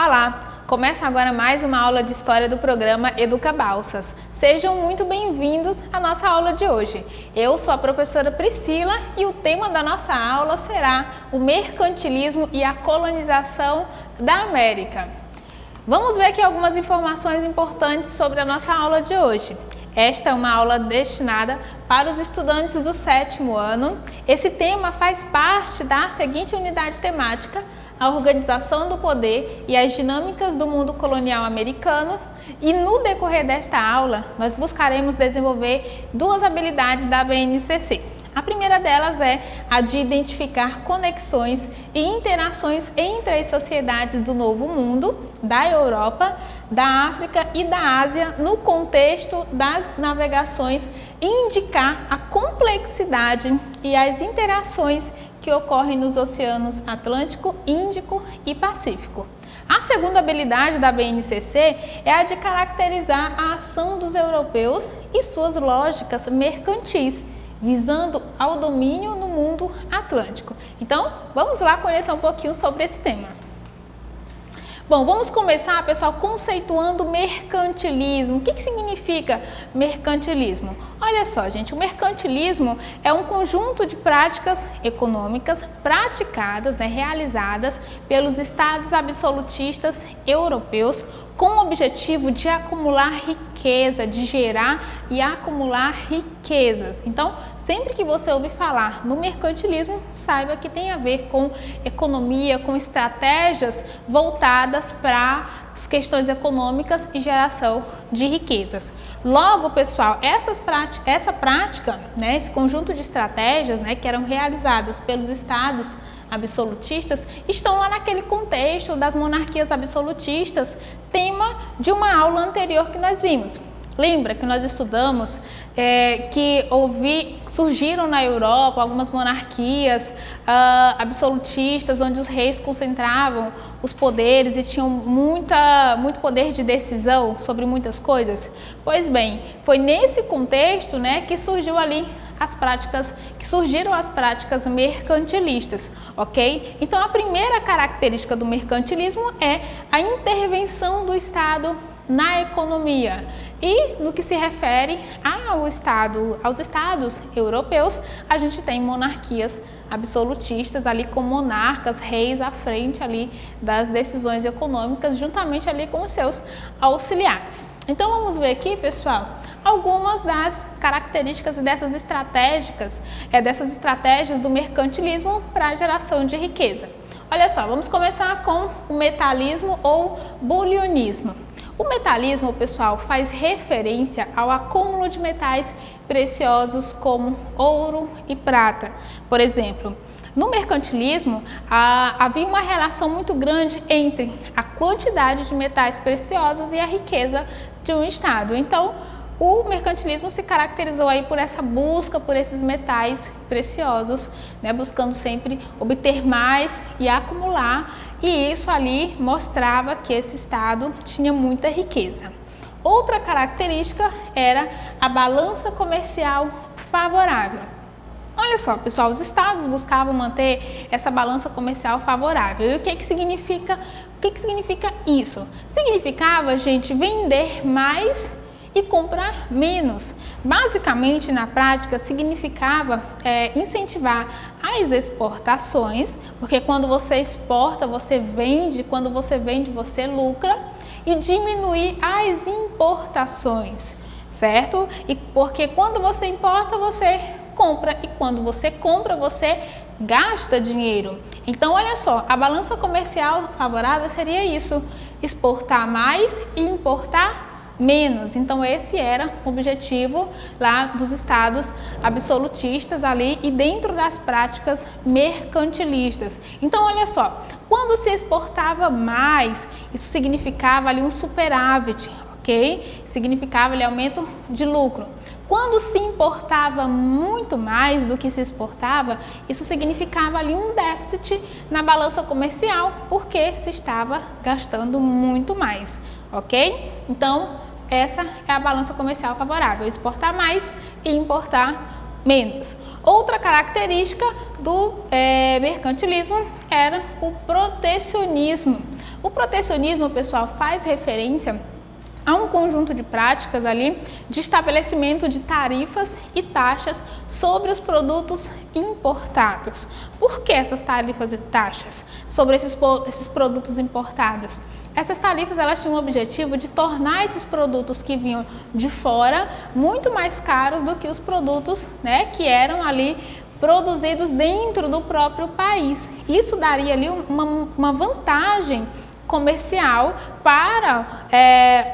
Olá! Começa agora mais uma aula de História do programa Educa Balsas. Sejam muito bem-vindos à nossa aula de hoje. Eu sou a professora Priscila e o tema da nossa aula será o mercantilismo e a colonização da América. Vamos ver aqui algumas informações importantes sobre a nossa aula de hoje. Esta é uma aula destinada para os estudantes do 7º ano. Esse tema faz parte da seguinte unidade temática: a organização do poder e as dinâmicas do mundo colonial americano. E no decorrer desta aula, nós buscaremos desenvolver duas habilidades da BNCC. A primeira delas é a de identificar conexões e interações entre as sociedades do Novo Mundo, da Europa, da África e da Ásia no contexto das navegações e indicar a complexidade e as interações que ocorrem nos oceanos Atlântico, Índico e Pacífico. A segunda habilidade da BNCC é a de caracterizar a ação dos europeus e suas lógicas mercantis, visando ao domínio no mundo atlântico. Então, vamos lá conhecer um pouquinho sobre esse tema. Bom, vamos começar, pessoal, conceituando mercantilismo. O que significa mercantilismo? Olha só, gente, o mercantilismo é um conjunto de práticas econômicas praticadas, realizadas pelos estados absolutistas europeus com o objetivo de acumular riqueza, de gerar e acumular riquezas. Então, sempre que você ouvir falar no mercantilismo, saiba que tem a ver com economia, com estratégias voltadas para as questões econômicas e geração de riquezas. Logo, pessoal, essa prática, esse conjunto de estratégias, que eram realizadas pelos estados absolutistas, estão lá naquele contexto das monarquias absolutistas, tema de uma aula anterior que nós vimos. Lembra que nós estudamos que surgiram na Europa algumas monarquias absolutistas, onde os reis concentravam os poderes e tinham muito poder de decisão sobre muitas coisas? Pois bem, foi nesse contexto que surgiram as práticas mercantilistas, ok? Então, a primeira característica do mercantilismo é a intervenção do Estado na economia. E no que se refere aos estados europeus, a gente tem monarquias absolutistas ali com monarcas, reis à frente ali das decisões econômicas, juntamente ali com os seus auxiliares. Então vamos ver aqui, pessoal, algumas das características dessas estratégias do mercantilismo para a geração de riqueza. Olha só, vamos começar com o metalismo ou bulionismo. O metalismo, pessoal, faz referência ao acúmulo de metais preciosos como ouro e prata. Por exemplo, no mercantilismo, havia uma relação muito grande entre a quantidade de metais preciosos e a riqueza de um estado. Então, o mercantilismo se caracterizou aí por essa busca por esses metais preciosos, buscando sempre obter mais e acumular, e isso ali mostrava que esse estado tinha muita riqueza. Outra característica era a balança comercial favorável. Olha só, pessoal, os estados buscavam manter essa balança comercial favorável. E o que significa isso? Significava, gente, vender mais e comprar menos. Basicamente, na prática, significava incentivar as exportações, porque quando você exporta, você vende, quando você vende, você lucra, e diminuir as importações, certo? E porque quando você importa, você compra, e quando você compra, você gasta dinheiro. Então, olha só, a balança comercial favorável seria isso: exportar mais e importar menos. Então, esse era o objetivo lá dos estados absolutistas ali e dentro das práticas mercantilistas. Então, olha só, quando se exportava mais, isso significava ali um superávit, ok? Significava ali aumento de lucro. Quando se importava muito mais do que se exportava, isso significava ali um déficit na balança comercial, porque se estava gastando muito mais, ok? Então, essa é a balança comercial favorável: exportar mais e importar menos. Outra característica do mercantilismo era o protecionismo. O protecionismo, pessoal, faz referência a um conjunto de práticas ali de estabelecimento de tarifas e taxas sobre os produtos importados. Por que essas tarifas e taxas sobre esses produtos importados? Essas tarifas, elas tinham o objetivo de tornar esses produtos que vinham de fora muito mais caros do que os produtos, né, que eram ali produzidos dentro do próprio país. Isso daria ali uma vantagem comercial para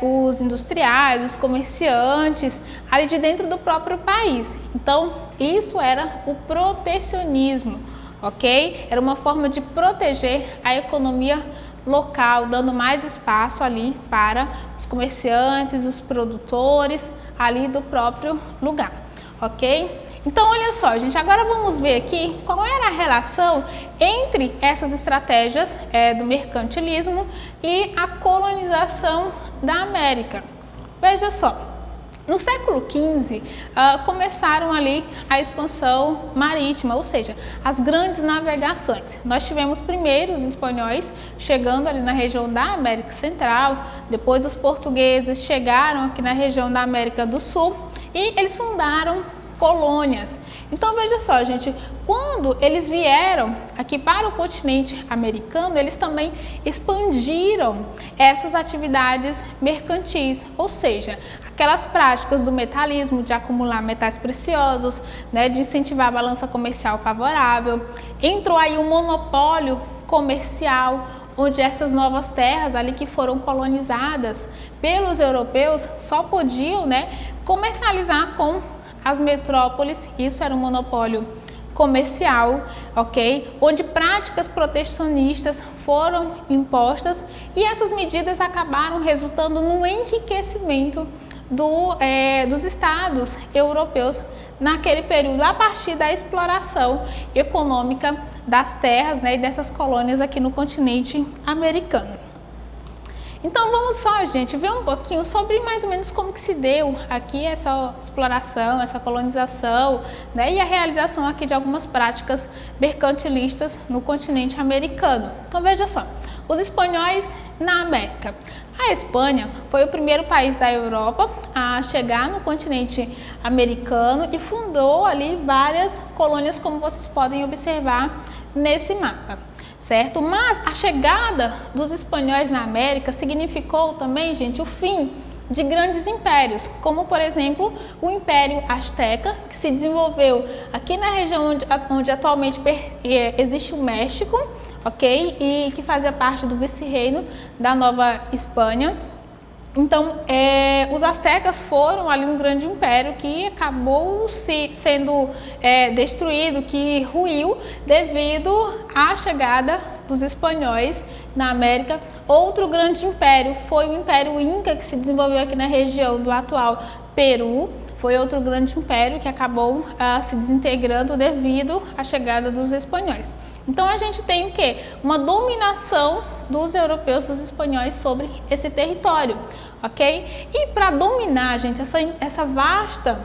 os industriais, os comerciantes ali de dentro do próprio país. Então, isso era o protecionismo, ok? Era uma forma de proteger a economia local, dando mais espaço ali para os comerciantes, os produtores ali do próprio lugar, ok? Então, olha só, gente, agora vamos ver aqui qual era a relação entre essas estratégias do mercantilismo e a colonização da América. Veja só, no século XV, começaram ali a expansão marítima, ou seja, as grandes navegações. Nós tivemos primeiro os espanhóis chegando ali na região da América Central, depois os portugueses chegaram aqui na região da América do Sul e eles fundaram colônias. Então veja só, gente, quando eles vieram aqui para o continente americano, eles também expandiram essas atividades mercantis, ou seja, aquelas práticas do metalismo, de acumular metais preciosos, né, de incentivar a balança comercial favorável. Entrou aí um monopólio comercial, onde essas novas terras ali que foram colonizadas pelos europeus só podiam, né, comercializar com as metrópoles. Isso era um monopólio comercial, ok? Onde práticas protecionistas foram impostas e essas medidas acabaram resultando no enriquecimento dos estados europeus naquele período, a partir da exploração econômica das terras, né, e dessas colônias aqui no continente americano. Então vamos só, gente, ver um pouquinho sobre mais ou menos como que se deu aqui essa exploração, essa colonização, né, e a realização aqui de algumas práticas mercantilistas no continente americano. Então veja só, os espanhóis na América. A Espanha foi o primeiro país da Europa a chegar no continente americano e fundou ali várias colônias, como vocês podem observar nesse mapa. Certo? Mas a chegada dos espanhóis na América significou também, gente, o fim de grandes impérios, como por exemplo o Império Azteca, que se desenvolveu aqui na região onde atualmente existe o México, ok? E que fazia parte do vice-reino da Nova Espanha. Então, os astecas foram ali um grande império que acabou sendo destruído, que ruiu devido à chegada dos espanhóis na América. Outro grande império foi o Império Inca, que se desenvolveu aqui na região do atual Peru. Foi outro grande império que acabou se desintegrando devido à chegada dos espanhóis. Então a gente tem o quê? Uma dominação dos europeus, dos espanhóis sobre esse território, ok? E para dominar, gente, essa vasta,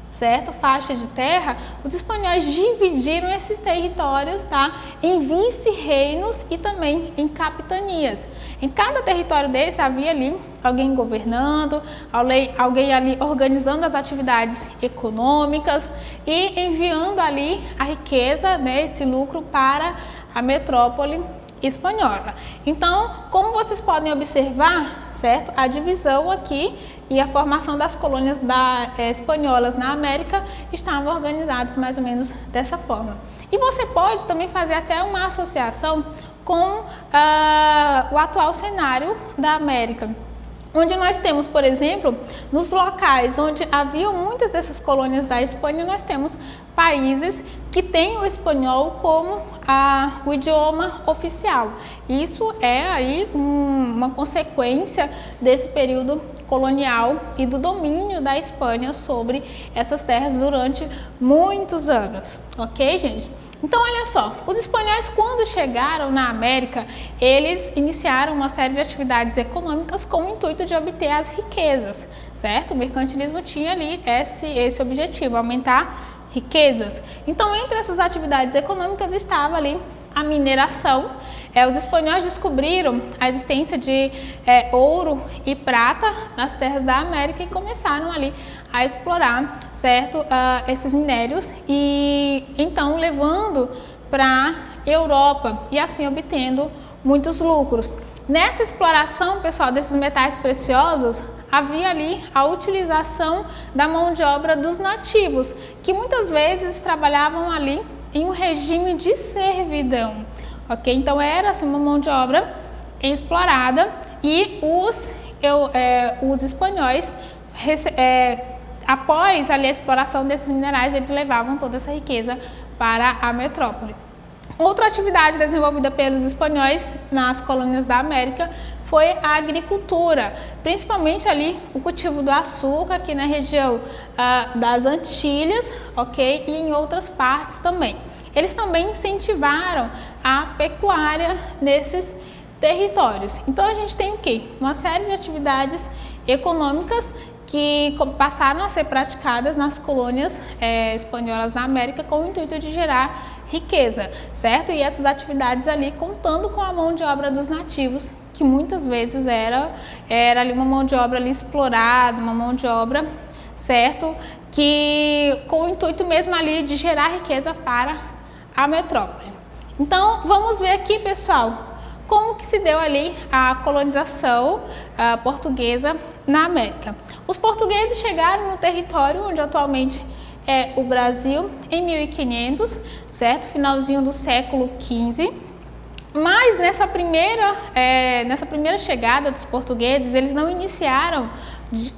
certo, faixa de terra, os espanhóis dividiram esses territórios, tá, em vice-reinos e também em capitanias. Em cada território desse havia ali alguém governando, alguém ali organizando as atividades econômicas e enviando ali a riqueza, né, esse lucro para a metrópole espanhola. Então, como vocês podem observar, certo, a divisão aqui e a formação das colônias espanholas na América estavam organizados mais ou menos dessa forma. E você pode também fazer até uma associação com o atual cenário da América, onde nós temos, por exemplo, nos locais onde haviam muitas dessas colônias da Espanha, nós temos países que têm o espanhol como o idioma oficial. Isso é aí uma consequência desse período colonial e do domínio da Espanha sobre essas terras durante muitos anos, ok, gente? Então, olha só, os espanhóis, quando chegaram na América, eles iniciaram uma série de atividades econômicas com o intuito de obter as riquezas, certo? O mercantilismo tinha ali esse objetivo, aumentar riquezas. Então, entre essas atividades econômicas estava ali a mineração. Os espanhóis descobriram a existência de ouro e prata nas terras da América e começaram ali a explorar, certo, esses minérios e então levando para a Europa e assim obtendo muitos lucros. Nessa exploração, pessoal, desses metais preciosos, havia ali a utilização da mão de obra dos nativos, que muitas vezes trabalhavam ali em um regime de servidão. Ok? Então era assim, uma mão de obra explorada e os espanhóis, após ali, a exploração desses minerais, eles levavam toda essa riqueza para a metrópole. Outra atividade desenvolvida pelos espanhóis nas colônias da América foi a agricultura, principalmente ali o cultivo do açúcar aqui na região das Antilhas, ok? E em outras partes também. Eles também incentivaram a pecuária nesses territórios. Então a gente tem o quê? Uma série de atividades econômicas que passaram a ser praticadas nas colônias espanholas na América com o intuito de gerar riqueza, certo? E essas atividades ali contando com a mão de obra dos nativos, que muitas vezes era ali uma mão de obra ali explorada, uma mão de obra, certo? Que com o intuito mesmo ali de gerar riqueza para a metrópole. Então vamos ver aqui, pessoal, como que se deu ali a colonização portuguesa na América. Os portugueses chegaram no território onde atualmente é o Brasil em 1500, certo? Finalzinho do século XV. Mas nessa primeira chegada dos portugueses, eles não iniciaram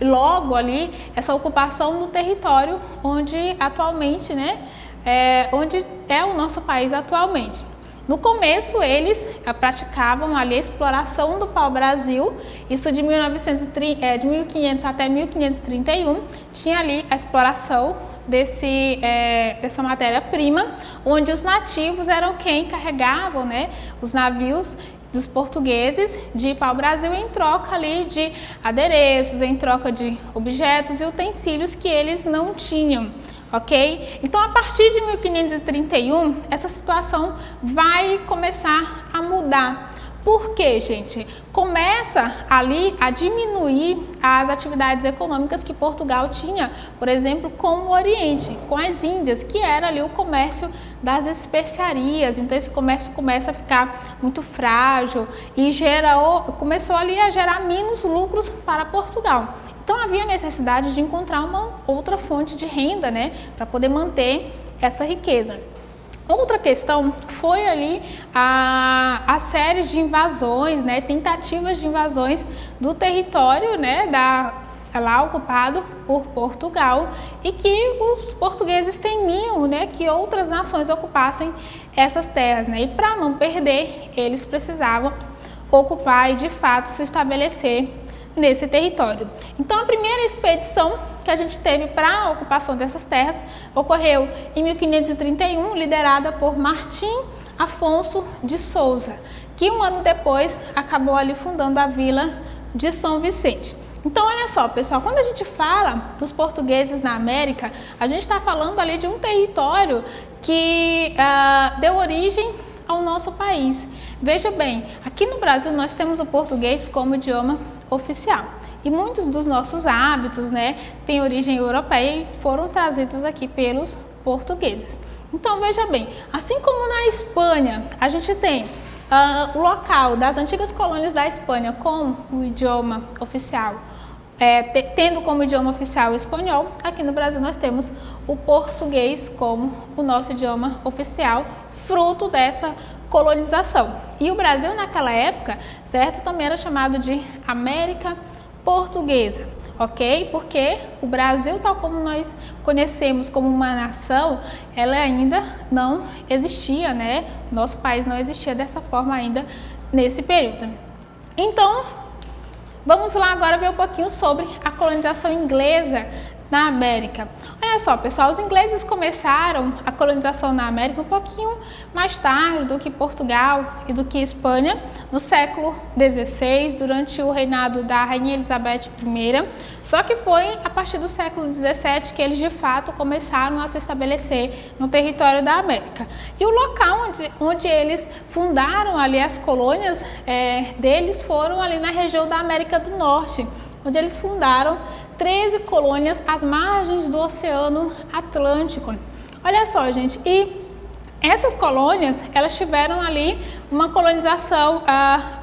logo ali essa ocupação do território onde atualmente, onde é o nosso país atualmente. No começo, eles praticavam ali a exploração do pau-brasil, isso de 1500 até 1531, tinha ali a exploração dessa matéria-prima, onde os nativos eram quem carregavam, os navios dos portugueses de pau-brasil em troca ali de adereços, em troca de objetos e utensílios que eles não tinham. Ok? Então, a partir de 1531, essa situação vai começar a mudar. Por quê, gente? Começa ali a diminuir as atividades econômicas que Portugal tinha, por exemplo, com o Oriente, com as Índias, que era ali o comércio das especiarias. Então, esse comércio começa a ficar muito frágil e começou ali a gerar menos lucros para Portugal. Então havia necessidade de encontrar uma outra fonte de renda, para poder manter essa riqueza. Outra questão foi ali a série de invasões, tentativas de invasões do território, lá ocupado por Portugal, e que os portugueses temiam, que outras nações ocupassem essas terras, e para não perder, eles precisavam ocupar e de fato se estabelecer nesse território. Então, a primeira expedição que a gente teve para a ocupação dessas terras ocorreu em 1531, liderada por Martim Afonso de Souza, que um ano depois acabou ali fundando a vila de São Vicente. Então, olha só, pessoal, quando a gente fala dos portugueses na América, a gente está falando ali de um território que deu origem ao nosso país. Veja bem, aqui no Brasil nós temos o português como idioma oficial e muitos dos nossos hábitos, têm origem europeia e foram trazidos aqui pelos portugueses. Então veja bem, assim como na Espanha a gente tem o local das antigas colônias da Espanha com o idioma oficial, tendo como idioma oficial o espanhol, aqui no Brasil nós temos o português como o nosso idioma oficial, fruto dessa colonização. E o Brasil naquela época, certo, também era chamado de América Portuguesa, ok? Porque o Brasil, tal como nós conhecemos como uma nação, ela ainda não existia, Nosso país não existia dessa forma ainda nesse período. Então, vamos lá agora ver um pouquinho sobre a colonização inglesa na América? Olha só, pessoal, os ingleses começaram a colonização na América um pouquinho mais tarde do que Portugal e do que Espanha, no século XVI, durante o reinado da Rainha Elizabeth I. Só que foi a partir do século XVII que eles de fato começaram a se estabelecer no território da América. E o local onde eles fundaram ali as colônias deles foram ali na região da América do Norte, onde eles fundaram 13 colônias às margens do Oceano Atlântico. Olha só, gente, e essas colônias, elas tiveram ali uma colonização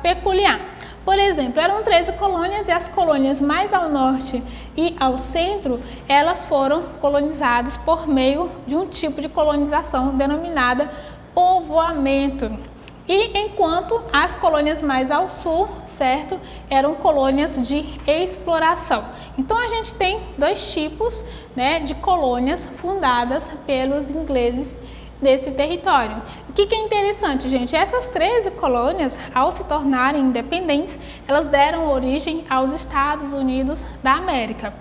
peculiar. Por exemplo, eram 13 colônias e as colônias mais ao norte e ao centro, elas foram colonizadas por meio de um tipo de colonização denominada povoamento. E enquanto as colônias mais ao sul, certo, eram colônias de exploração. Então a gente tem dois tipos, né, de colônias fundadas pelos ingleses nesse território. O que é interessante, gente? Essas 13 colônias, ao se tornarem independentes, elas deram origem aos Estados Unidos da América.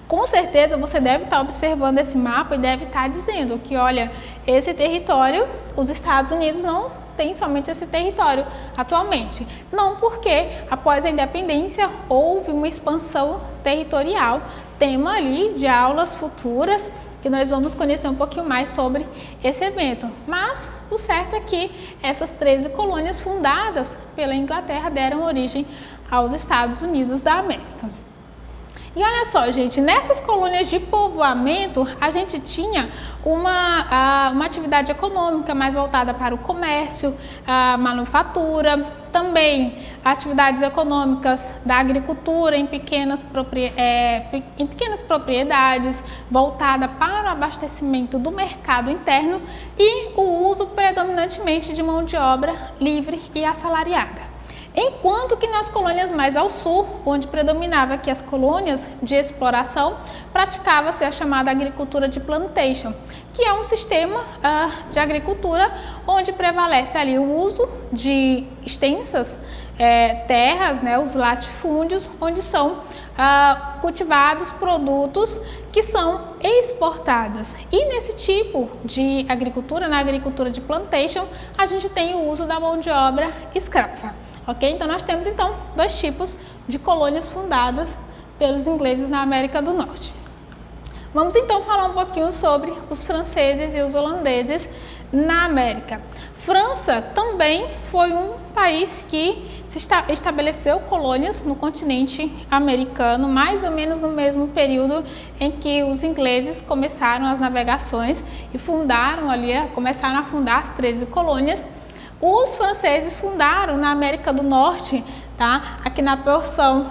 Com certeza você deve estar observando esse mapa e deve estar dizendo que, olha, esse território, os Estados Unidos não tem somente esse território atualmente. Não, porque após a independência houve uma expansão territorial, tema ali de aulas futuras, que nós vamos conhecer um pouquinho mais sobre esse evento. Mas o certo é que essas 13 colônias fundadas pela Inglaterra deram origem aos Estados Unidos da América. E olha só, gente, nessas colônias de povoamento, a gente tinha uma atividade econômica mais voltada para o comércio, a manufatura, também atividades econômicas da agricultura em pequenas propriedades, voltada para o abastecimento do mercado interno e o uso predominantemente de mão de obra livre e assalariada. Enquanto que nas colônias mais ao sul, onde predominava aqui as colônias de exploração, praticava-se a chamada agricultura de plantation, que é um sistema de agricultura onde prevalece ali o uso de extensas terras, né, os latifúndios, onde são cultivados produtos que são exportados. E nesse tipo de agricultura, na agricultura de plantation, a gente tem o uso da mão de obra escrava. Ok? Então nós temos então dois tipos de colônias fundadas pelos ingleses na América do Norte. Vamos então falar um pouquinho sobre os franceses e os holandeses na América. França também foi um país que estabeleceu colônias no continente americano, mais ou menos no mesmo período em que os ingleses começaram as navegações e começaram a fundar as 13 colônias. Os franceses fundaram na América do Norte, tá? Aqui na porção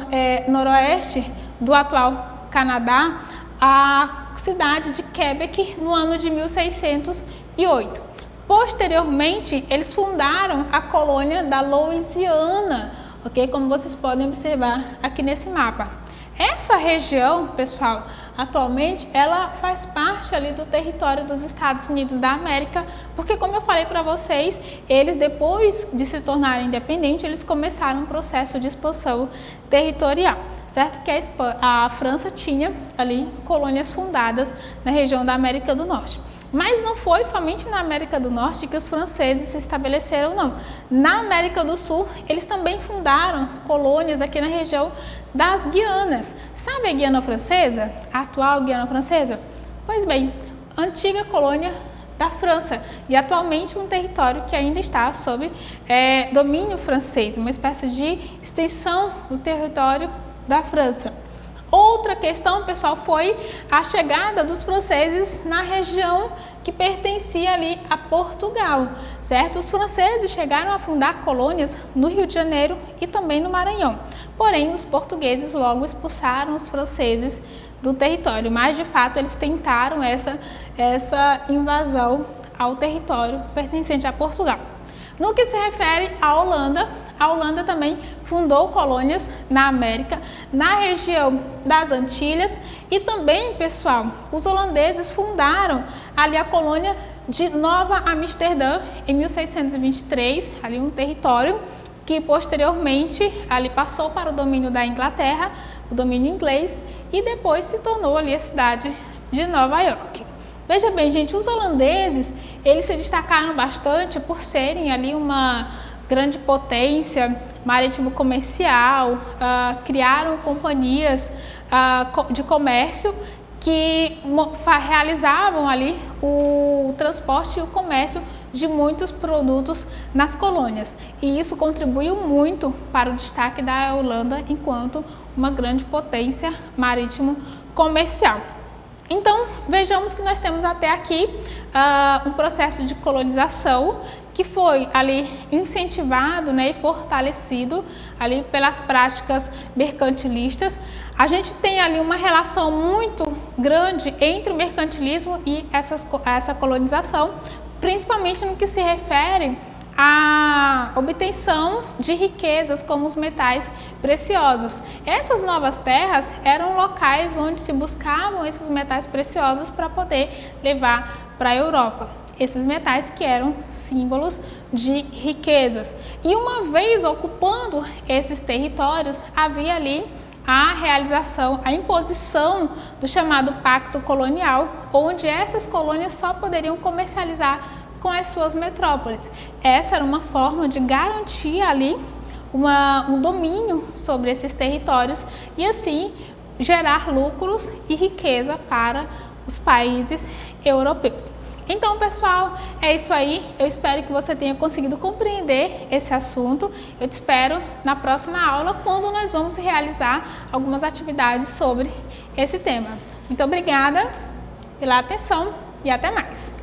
noroeste do atual Canadá, a cidade de Quebec no ano de 1608. Posteriormente, eles fundaram a colônia da Louisiana, ok? Como vocês podem observar aqui nesse mapa. Essa região, pessoal, atualmente, ela faz parte ali do território dos Estados Unidos da América, porque como eu falei para vocês, eles depois de se tornarem independentes, eles começaram um processo de expansão territorial, certo? Que a França tinha ali colônias fundadas na região da América do Norte. Mas não foi somente na América do Norte que os franceses se estabeleceram, não. Na América do Sul, eles também fundaram colônias aqui na região das Guianas. Sabe a Guiana Francesa? A atual Guiana Francesa? Pois bem, antiga colônia da França e atualmente um território que ainda está sob domínio francês, uma espécie de extensão do território da França. Outra questão, pessoal, foi a chegada dos franceses na região que pertencia ali a Portugal, certo? Os franceses chegaram a fundar colônias no Rio de Janeiro e também no Maranhão. Porém, os portugueses logo expulsaram os franceses do território, mas de fato eles tentaram essa invasão ao território pertencente a Portugal. No que se refere à Holanda, a Holanda também fundou colônias na América, na região das Antilhas e também, pessoal, os holandeses fundaram ali a colônia de Nova Amsterdã em 1623, ali um território que posteriormente ali passou para o domínio da Inglaterra, o domínio inglês, e depois se tornou ali a cidade de Nova York. Veja bem, gente, os holandeses, eles se destacaram bastante por serem ali uma grande potência marítimo-comercial, criaram companhias de comércio que realizavam ali o transporte e o comércio de muitos produtos nas colônias. E isso contribuiu muito para o destaque da Holanda enquanto uma grande potência marítimo-comercial. Então, vejamos que nós temos até aqui um processo de colonização que foi ali incentivado, né, e fortalecido ali pelas práticas mercantilistas. A gente tem ali uma relação muito grande entre o mercantilismo e essa colonização, principalmente no que se refere à obtenção de riquezas como os metais preciosos. Essas novas terras eram locais onde se buscavam esses metais preciosos para poder levar para a Europa. Esses metais que eram símbolos de riquezas. E uma vez ocupando esses territórios, havia ali a realização, a imposição do chamado Pacto Colonial, onde essas colônias só poderiam comercializar com as suas metrópoles. Essa era uma forma de garantir ali um domínio sobre esses territórios e assim gerar lucros e riqueza para os países europeus. Então, pessoal, é isso aí. Eu espero que você tenha conseguido compreender esse assunto. Eu te espero na próxima aula, quando nós vamos realizar algumas atividades sobre esse tema. Muito obrigada pela atenção e até mais.